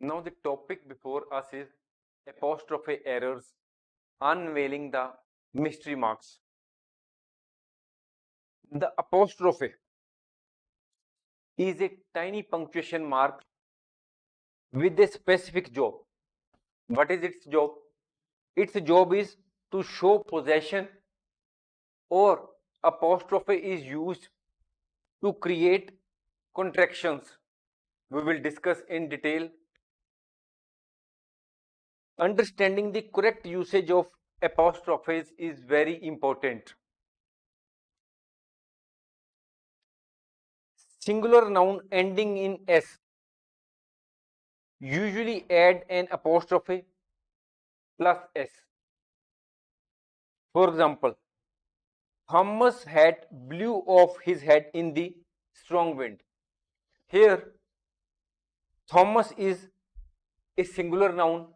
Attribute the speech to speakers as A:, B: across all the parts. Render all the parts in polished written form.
A: Now the topic before us is apostrophe errors, unveiling the mystery marks. The apostrophe is a tiny punctuation mark with a specific job. What is its job? Its job is to show possession, or apostrophe is used to create contractions. We will discuss in detail. Understanding the correct usage of apostrophes is very important. Singular noun ending in s usually add an apostrophe plus s. For example, Thomas hat blew off his head in the strong wind. Here, Thomas is a singular noun,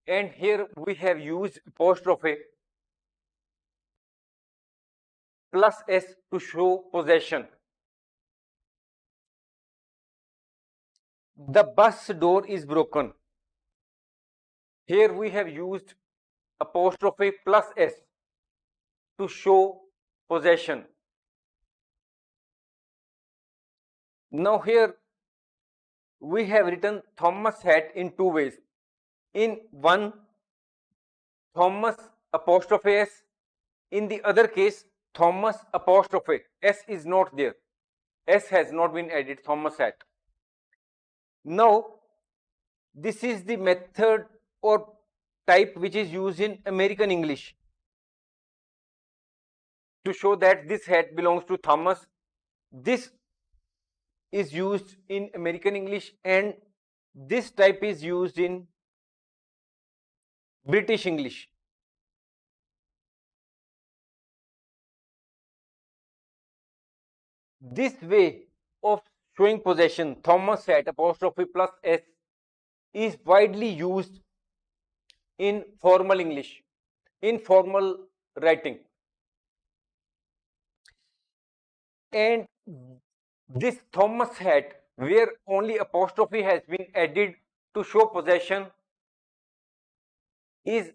A: and here we have used apostrophe plus s to show possession. The bus door is broken. Here we have used apostrophe plus s to show possession. Now here we have written Thomas hat in two ways. In one, Thomas apostrophe s. In the other case, Thomas apostrophe s is not there. S has not been added, Thomas hat. Now, this is the method or type which is used in American English to show that this hat belongs to Thomas. This is used in American English, and this type is used in British English. This way of showing possession, Thomas hat apostrophe plus s, is widely used in formal English, in formal writing. And this Thomas hat, where only apostrophe has been added to show possession, is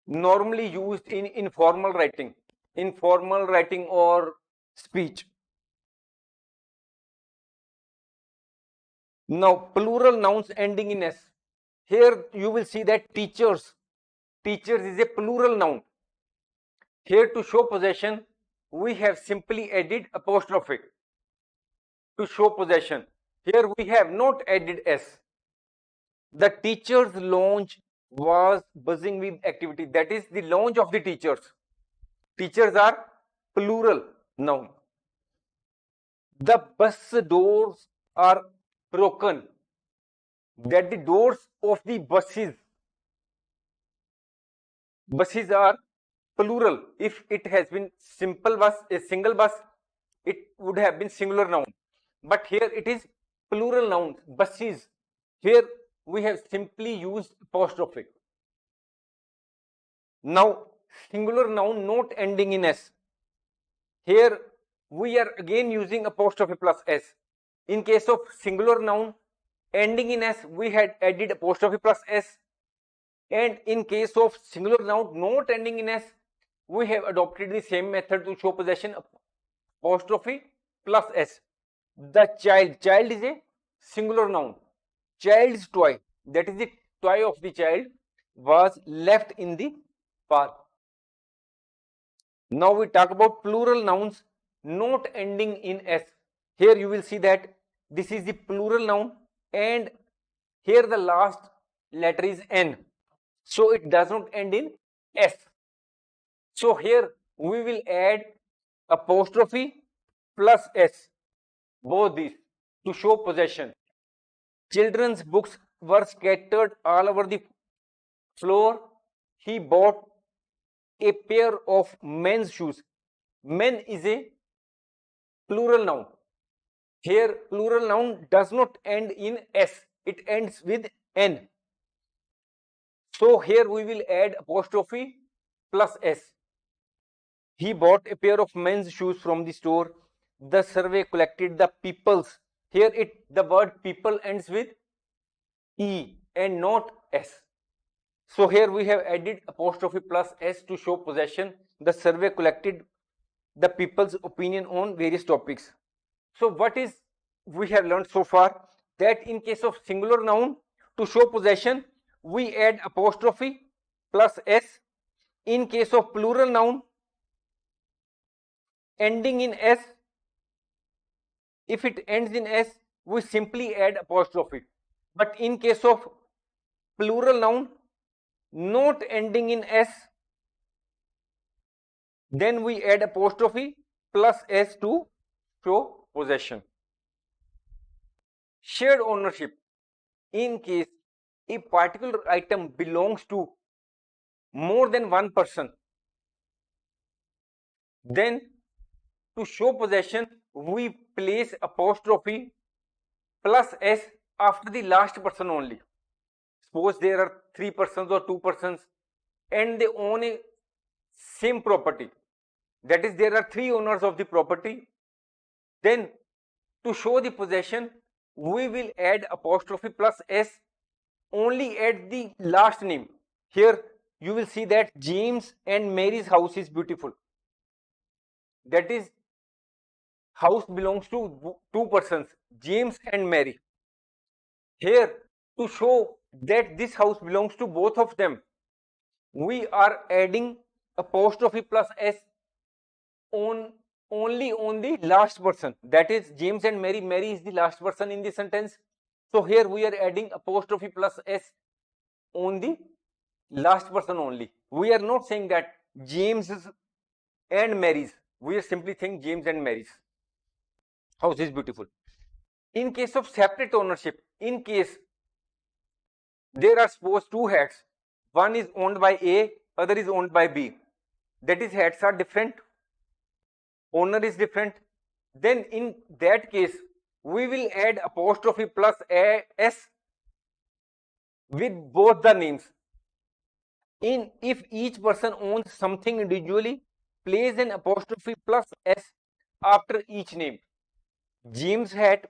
A: normally used in informal writing or speech. Now, plural nouns ending in s. Here you will see that teachers is a plural noun. Here to show possession, we have simply added apostrophe to show possession. Here we have not added s. The teacher's lounge was buzzing with activity. That is the lounge of the teachers. Teachers are plural noun. The bus doors are broken. That the doors of the buses are plural. If it has been simple bus, a single bus, it would have been singular noun. But here it is plural noun, buses. Here we have simply used apostrophe. Now, singular noun not ending in s. Here we are again using apostrophe plus s. In case of singular noun ending in s, we had added apostrophe plus s. And in case of singular noun not ending in s, we have adopted the same method to show possession, apostrophe plus s. The child is a singular noun. Child's toy, that is the toy of the child, was left in the park. Now we talk about plural nouns not ending in s. Here you will see that this is the plural noun, and here the last letter is n. So it does not end in s. So here we will add apostrophe plus s, both these, to show possession. Children's books were scattered all over the floor. He bought a pair of men's shoes. Men is a plural noun. Here plural noun does not end in s, it ends with n. So here we will add apostrophe plus s. He bought a pair of men's shoes from the store. The survey collected the people's. Here the word people ends with E and not S. So here we have added apostrophe plus S to show possession. The survey collected the people's opinion on various topics. So what is we have learned so far? That in case of singular noun, to show possession, we add apostrophe plus S. In case of plural noun, ending in S, if it ends in S, we simply add apostrophe. But in case of plural noun, not ending in S, then we add apostrophe plus S to show possession. Shared ownership. In case a particular item belongs to more than one person, then to show possession, we place apostrophe plus S after the last person only. Suppose there are 3 persons or 2 persons and they own a same property. That is, there are 3 owners of the property. Then to show the possession, we will add apostrophe plus S only at the last name. Here you will see that James and Mary's house is beautiful. That is, house belongs to 2 persons, James and Mary. Here, to show that this house belongs to both of them, we are adding apostrophe plus S on only on the last person. That is James and Mary. Mary is the last person in the sentence. So here we are adding apostrophe plus S on the last person only. We are not saying that James and Mary's. We are simply saying James and Mary's house is beautiful. In case of separate ownership, in case there are suppose two hats, one is owned by A, other is owned by B. That is, hats are different, owner is different. Then in that case, we will add apostrophe plus S with both the names. In if each person owns something individually, place an apostrophe plus S after each name. James hat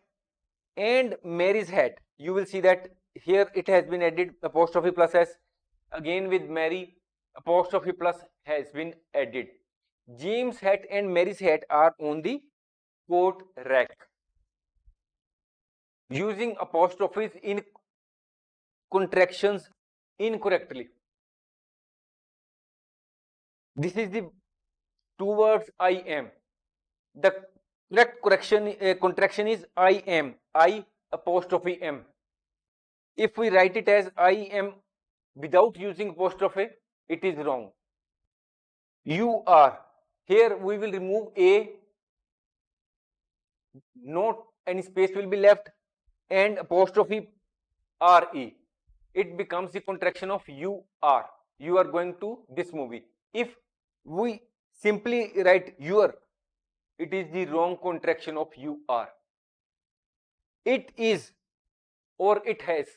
A: and Mary's hat. You will see that here it has been added apostrophe plus S. Again with Mary, apostrophe plus has been added. James hat and Mary's hat are on the coat rack. Using apostrophes in contractions incorrectly. This is the two words I am. The correct contraction is I am. I apostrophe M. If we write it as I am without using apostrophe, it is wrong. You are. Here we will remove A, not any space will be left, and apostrophe RE. It becomes the contraction of you are. You are going to this movie. If we simply write your, it is the wrong contraction of you are. It is or it has.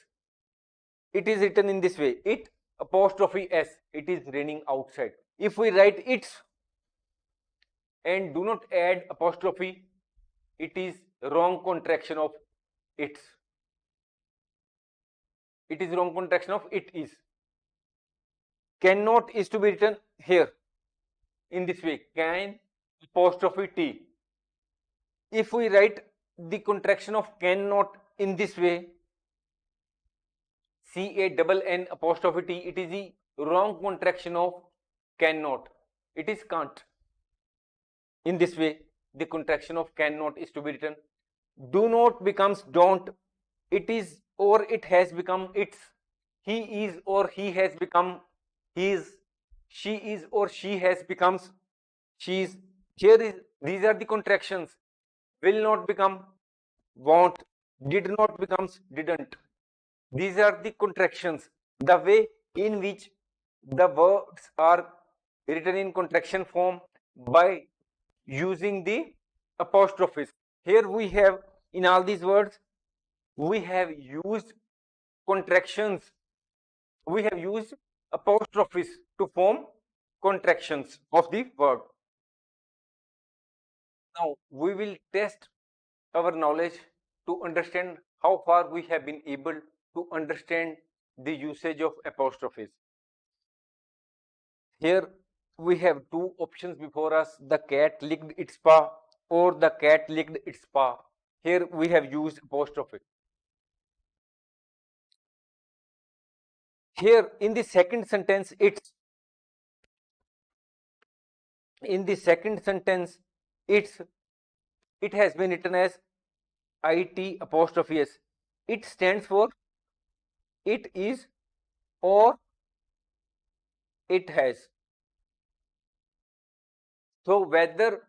A: It is written in this way. It apostrophe S. It is raining outside. If we write its and do not add apostrophe, it is wrong contraction of its. It is wrong contraction of it is. Cannot is to be written here in this way. Can apostrophe T. If we write the contraction of cannot in this way, CANN apostrophe T, it is the wrong contraction of cannot. It is can't. In this way, the contraction of cannot is to be written. Do not becomes don't. It is or it has become its. He is or he has become his. She is or she has becomes she's. Here is these are the contractions. Will not become won't. Did not becomes didn't. These are the contractions. The way in which the words are written in contraction form by using the apostrophes. Here we have in all these words, we have used contractions. We have used apostrophes to form contractions of the word. Now we will test our knowledge to understand how far we have been able to understand the usage of apostrophes. Here we have two options before us: the cat licked its paw or the cat licked its paw. Here we have used apostrophe. Here in the second sentence, it's it has been written as it apostrophe s. It stands for it is or it has. So whether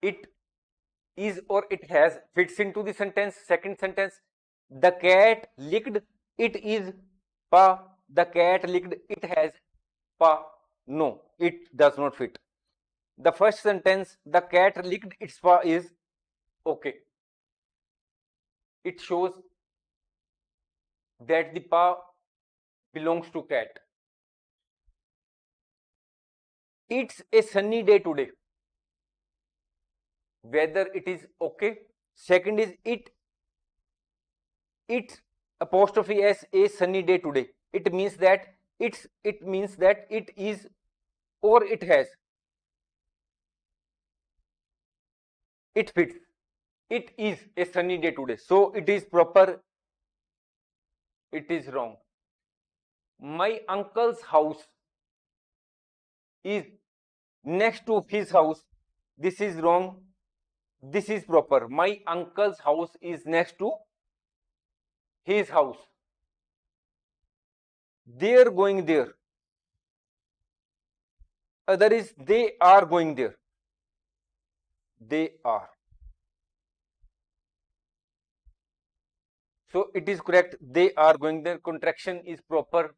A: it is or it has fits into the sentence, second sentence. The cat licked it is paw. The cat licked it has paw. No, it does not fit. The first sentence, the cat licked its paw, is okay. It shows that the paw belongs to cat. It's a sunny day today. Whether it is okay. Second is it's apostrophe s, a sunny day today. It means that it is or it has. It fits. It is a sunny day today. So it is proper. It is wrong. My uncle's house is next to his house. This is wrong. This is proper. My uncle's house is next to his house. They're going there. Other is they are going there. They are. So it is correct. They are going there. Contraction is proper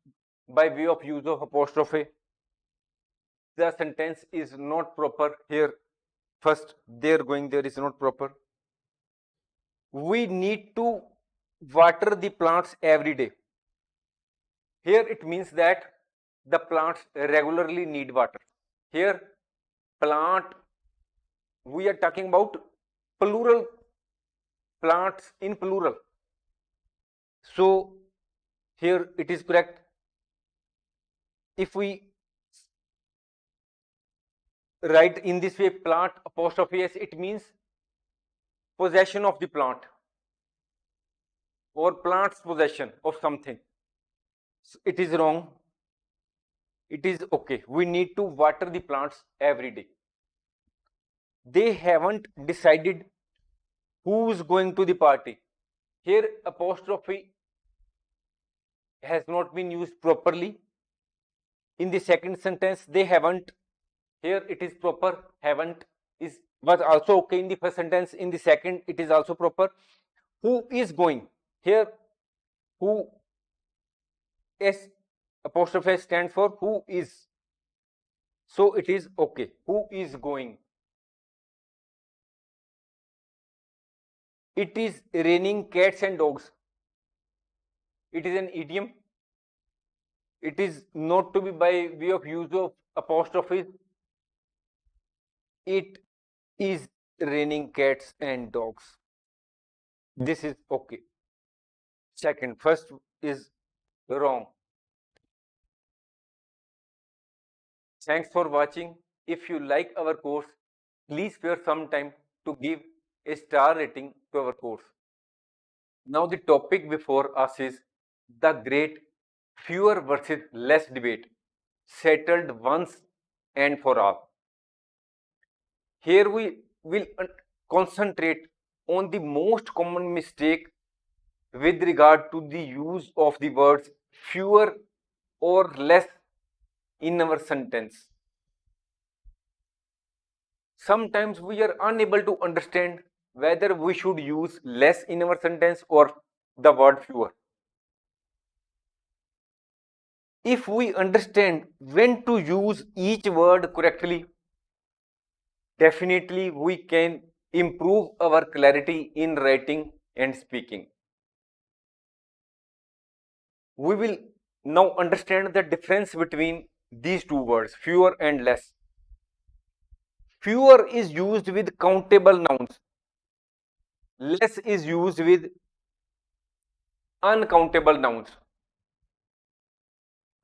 A: by way of use of apostrophe. The sentence is not proper here. First, they're going there is not proper. We need to water the plants every day. Here it means that the plants regularly need water. Here, plant, we are talking about plural, plants in plural. So here it is correct. If we write in this way, plant apostrophe s, it means possession of the plant or plant's possession of something. It is wrong. It is okay. We need to water the plants every day. They haven't decided who's going to the party. Here apostrophe has not been used properly. In the second sentence, they haven't. Here it is proper. Haven't is was also okay in the first sentence. In the second, it is also proper. Who is going? Here, who s apostrophe stands for who is. So it is okay. Who is going? It is raining cats and dogs. It is an idiom. It is not to be by way of use of apostrophes. It is raining cats and dogs. This is okay. Second, first is wrong. Thanks for watching. If you like our course, please spare some time to give a star rating to our course. Now the topic before us is the great fewer versus less debate, settled once and for all. Here we will concentrate on the most common mistake with regard to the use of the words fewer or less in our sentence. Sometimes we are unable to understand whether we should use less in our sentence or the word fewer. If we understand when to use each word correctly, definitely we can improve our clarity in writing and speaking. We will now understand the difference between these two words, fewer and less. Fewer is used with countable nouns. Less is used with Uncountable nouns.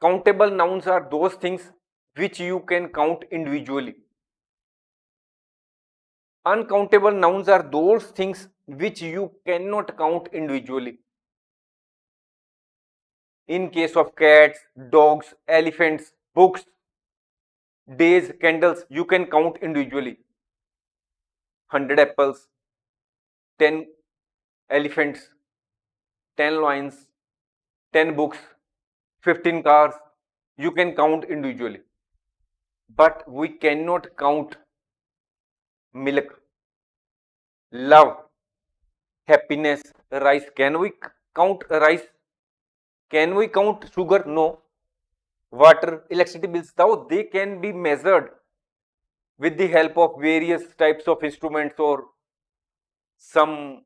A: Countable nouns are those things which you can count individually. Uncountable nouns are those things which you cannot count individually. In case of cats, dogs, elephants, books, days, candles, you can count individually. 100 apples, 10 elephants, 10 lions, 10 books, 15 cars, you can count individually. But we cannot count milk, love, happiness, rice. Can we count rice? Can we count sugar? No. Water, electricity bills, though they can be measured with the help of various types of instruments or some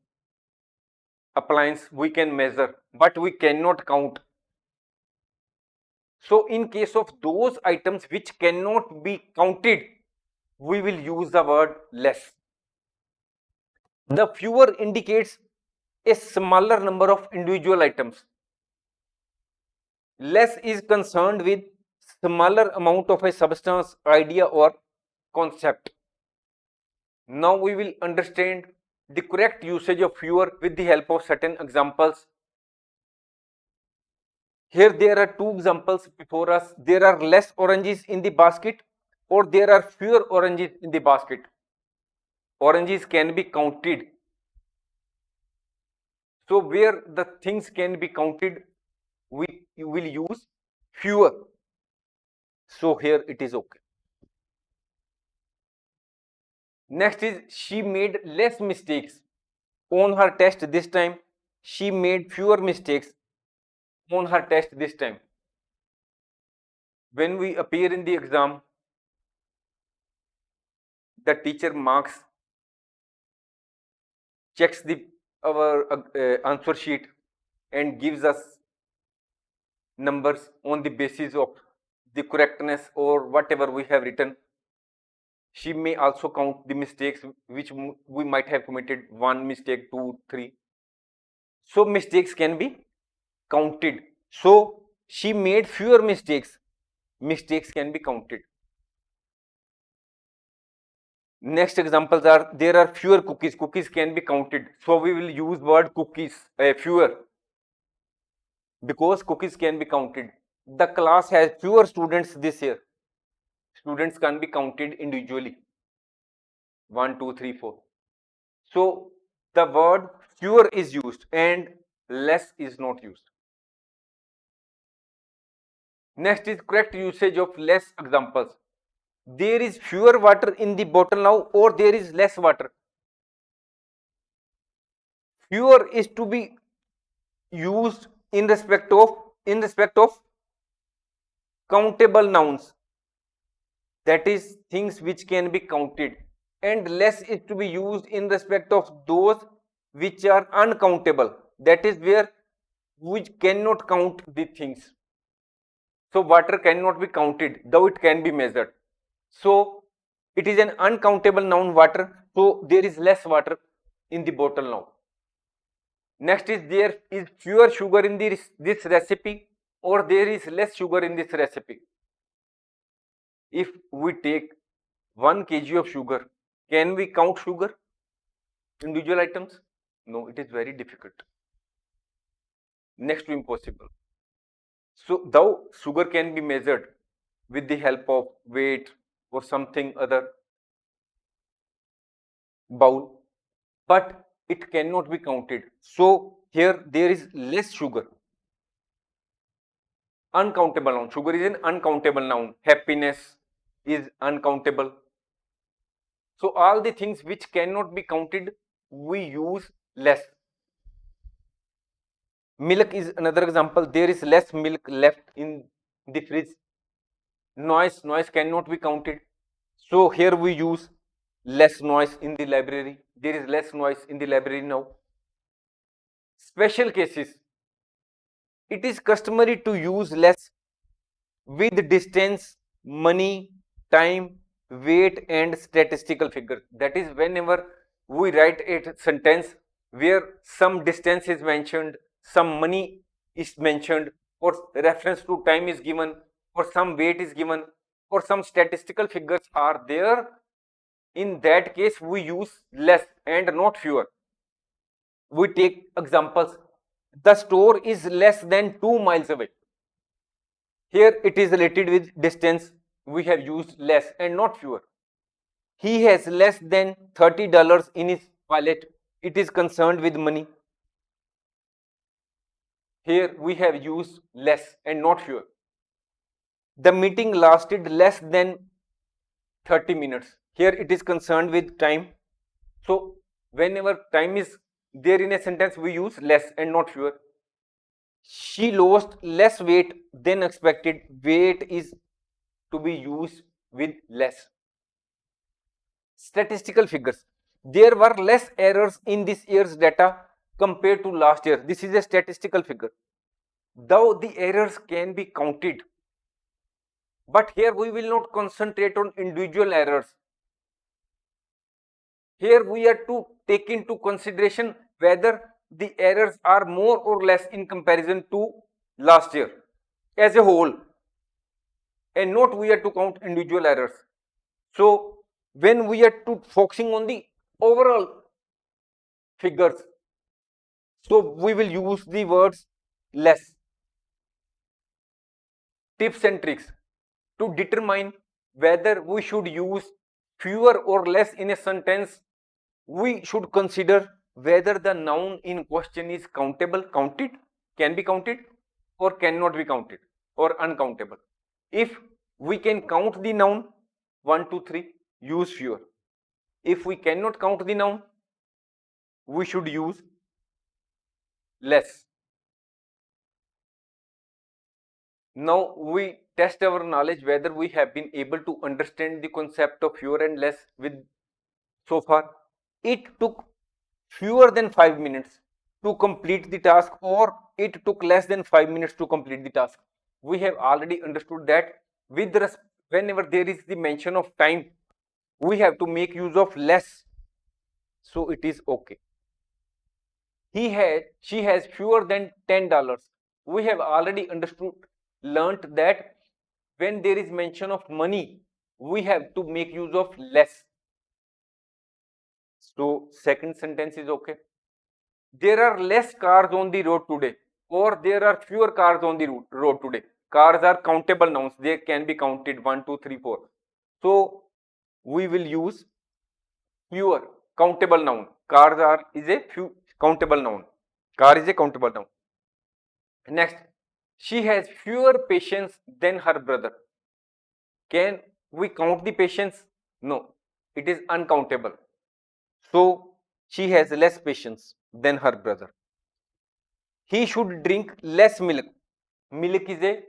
A: appliance we can measure, but we cannot count. So in case of those items which cannot be counted, we will use the word less. The fewer indicates a smaller number of individual items. Less is concerned with smaller amount of a substance, idea or concept. Now we will understand the correct usage of fewer with the help of certain examples. Here there are two examples before us. There are less oranges in the basket or there are fewer oranges in the basket. Oranges can be counted. So where the things can be counted, we will use fewer. So here it is okay. Next is she made less mistakes on her test this time. She made fewer mistakes on her test this time. When we appear in the exam, the teacher marks, checks our answer sheet and gives us numbers on the basis of the correctness or whatever we have written. She may also count the mistakes which we might have committed, 1 mistake, 2, 3. So mistakes can be counted. So she made fewer mistakes. Mistakes can be counted. Next examples are there are fewer cookies. Cookies can be counted. So we will use word cookies, fewer, because cookies can be counted. The class has fewer students this year. Students can be counted individually. 1, 2, 3, 4. So the word fewer is used and less is not used. Next is correct usage of less examples. There is fewer water in the bottle now or there is less water. Fewer is to be used in respect of countable nouns, that is things which can be counted, and less is to be used in respect of those which are uncountable, that is where we cannot count the things. So water cannot be counted though it can be measured. So it is an uncountable noun, water, so there is less water in the bottle now. Next is there is fewer sugar in this recipe or there is less sugar in this recipe. If we take 1 kg of sugar, can we count sugar? Individual items? No, it is very difficult. Next to impossible. So though sugar can be measured with the help of weight or something other bowl, but it cannot be counted. So here there is less sugar. Uncountable noun. Sugar is an uncountable noun. Happiness is uncountable. So all the things which cannot be counted, we use less. Milk is another example. There is less milk left in the fridge. Noise cannot be counted. So here we use less noise in the library. There is less noise in the library now. Special cases. It is customary to use less with distance, money, time, weight and statistical figures. That is whenever we write a sentence where some distance is mentioned, some money is mentioned, or reference to time is given, or some weight is given, or some statistical figures are there, in that case we use less and not fewer. We take examples. The store is less than 2 miles away. Here it is related with distance. We have used less and not fewer. He has less than $30 in his wallet. It is concerned with money. Here we have used less and not fewer. The meeting lasted less than 30 minutes. Here it is concerned with time. So whenever time is there in a sentence, we use less and not fewer. She lost less weight than expected. Weight is to be used with less. Statistical figures. There were less errors in this year's data compared to last year. This is a statistical figure. Though the errors can be counted, but here we will not concentrate on individual errors. Here we are to take into consideration whether the errors are more or less in comparison to last year as a whole, and not we are to count individual errors. So when we are to focusing on the overall figures, so we will use the words less. Tips and tricks to determine whether we should use fewer or less in a sentence. We should consider whether the noun in question is countable, counted, can be counted, or cannot be counted, or uncountable. If we can count the noun 1, 2, 3, use fewer. If we cannot count the noun, we should use less. Now we test our knowledge whether we have been able to understand the concept of fewer and less with so far. It took fewer than 5 minutes to complete the task, or it took less than 5 minutes to complete the task. We have already understood that whenever there is the mention of time, we have to make use of less. So it is okay. She has fewer than $10. We have already learnt that when there is mention of money, we have to make use of less. So second sentence is okay. There are less cars on the road today, or there are fewer cars on the road today. Cars are countable nouns. They can be counted 1, 2, 3, 4. So we will use fewer, countable noun. Cars is a few countable noun. Car is a countable noun. Next, she has fewer patients than her brother. Can we count the patients? No, it is uncountable. So she has less patience than her brother. He should drink less milk. Milk is a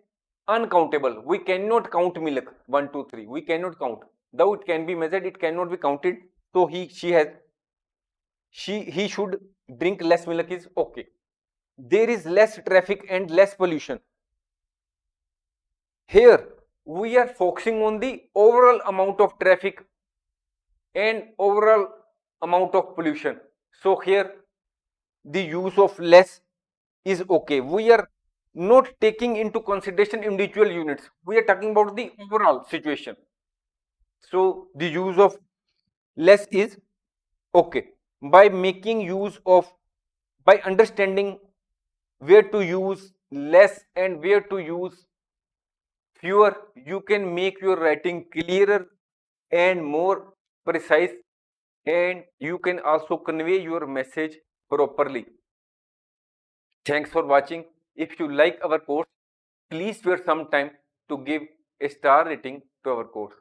A: uncountable. We cannot count milk 1, 2, 3. We cannot count. Though it can be measured, it cannot be counted. So he should drink less milk is okay. There is less traffic and less pollution. Here we are focusing on the overall amount of traffic and overall amount of pollution. So here the use of less is okay. We are not taking into consideration individual units. We are talking about the overall situation. So the use of less is okay. By understanding where to use less and where to use fewer, you can make your writing clearer and more precise, and you can also convey your message properly. Thanks for watching. If you like our course, please spare some time to give a star rating to our course.